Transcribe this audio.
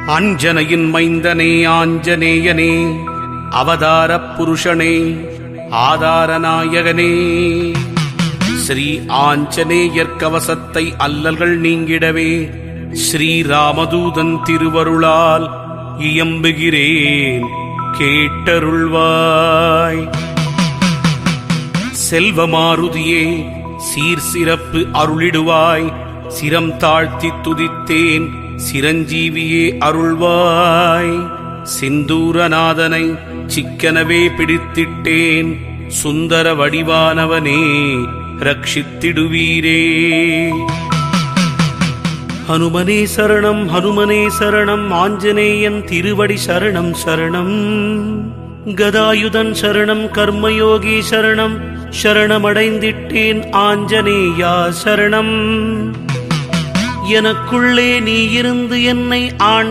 அஞ்சனையின் மைந்தனே ஆஞ்சநேயனே, அவதாரப் புருஷனே, ஆதாரநாயகனே, ஸ்ரீ ஆஞ்சநேயர் கவசத்தை அல்லல்கள் நீங்கிடவே ஸ்ரீராமதூதன் திருவருளால் இயம்புகிறேன், கேட்டருள்வாய். செல்வமாருதியே, சீர் சிறப்பு அருளிடுவாய், சிரம் தாழ்த்தி துதித்தேன், சிரஞ்சீவியே அருள்வாய். சிந்தூரநாதனை சிக்கனவே பிடித்திட்டேன், சுந்தர வடிவானவனே ரட்சித்திடுவீரே. ஹனுமனே சரணம், ஹனுமனே சரணம், ஆஞ்சநேயன் திருவடி சரணம் சரணம். கதாயுதன் சரணம், கர்மயோகி சரணம், சரணமடைந்திட்டேன் ஆஞ்சநேயா சரணம். எனக்குள்ளே நீ இருந்து என்னை ஆண்